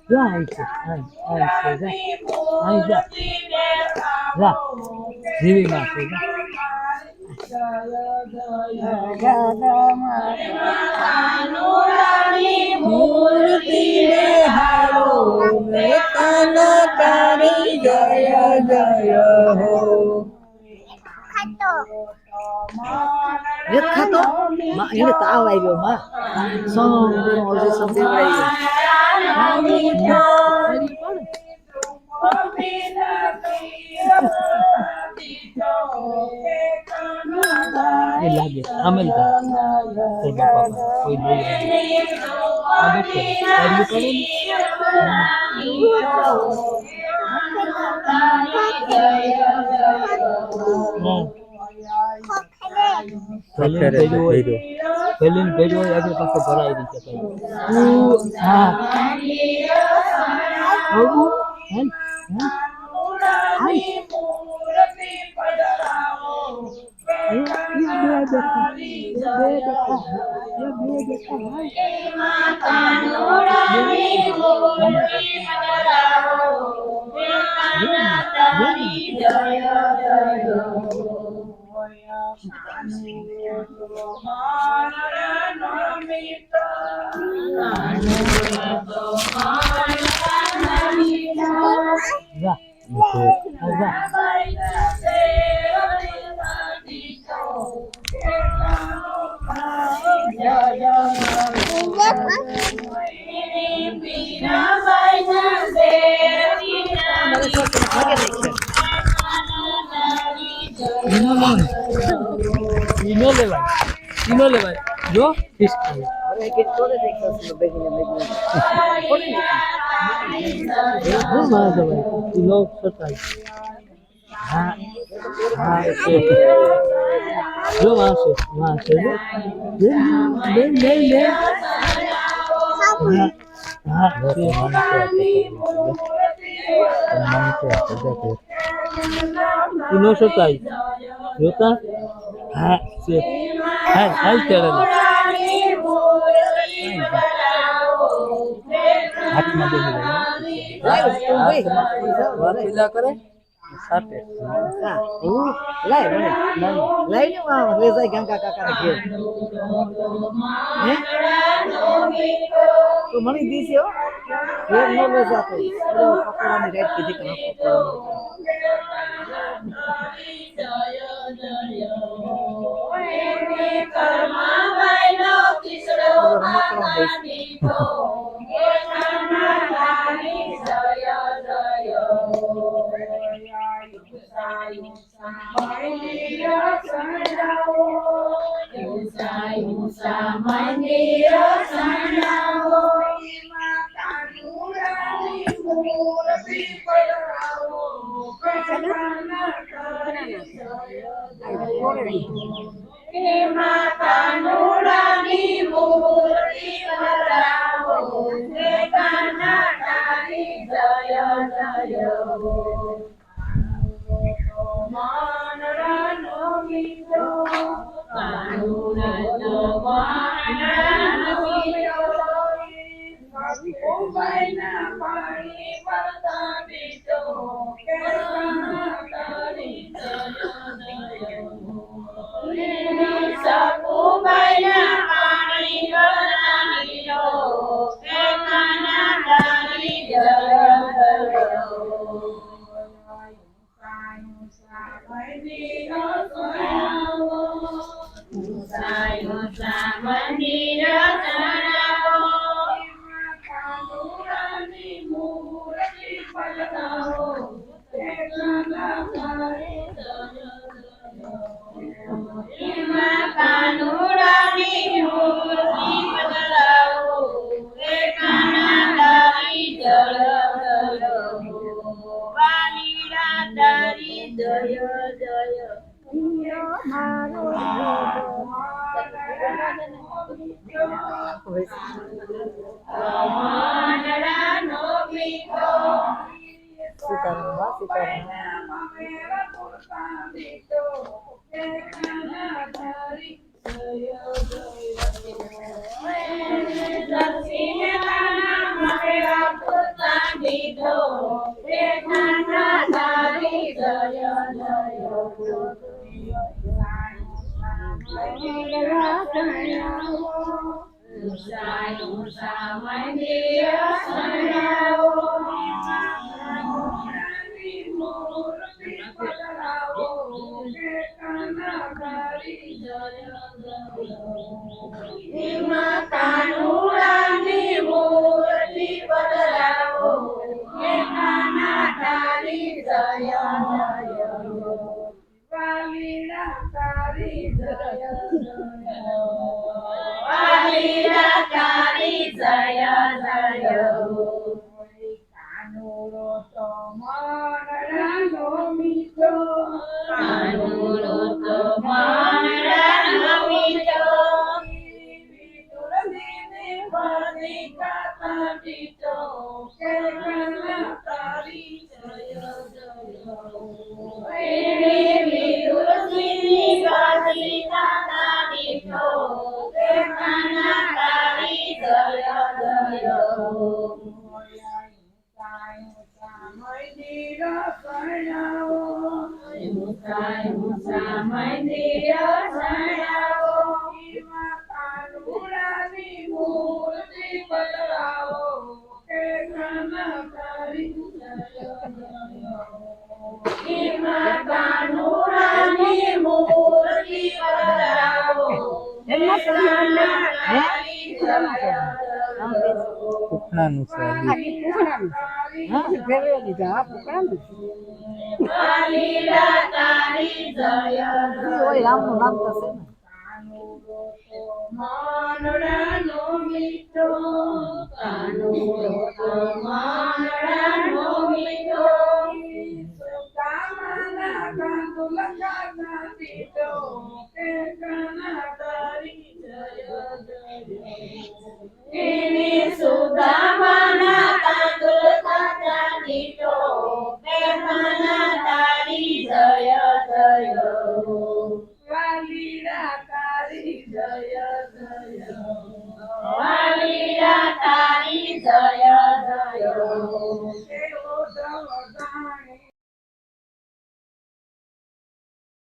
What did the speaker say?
જા અહીં છે અહીં જા જા જીવી માં છે મૂર્તિ હારો તન તારી જય જય હો ખાતો એને તાવ આવ્યો માં એ લાગે અમલતા કોઈ પેલી ભેજો આગળ પાછો ભરાઈ દીધો હા ino le va yo ino sortai jota હા છે હા હાલ ચડેલા હાથમાં બેસી વાત પીલા કરે સાથે હા હું લાય મને લાય ને આ લે જાય ગંગા કાકા ને ઘેર હે તો મને દીસે હો ઘેર નો લે જાતો પકોડાની રેટ કીધી કે મીઠો દેખાના તારી જય કાનુડાની મૂર્તિ બદલાવો એકાના તારી જય જય વાલીલા તારી જય વાલીલા તારી જય જય કાનુડો તો મારડાનો મીઠો કાનુડો તો મારડાનો મીઠો કુકણાનું છે રામનું નામ તો છે ને માનડાનો મીઠો કાનુડો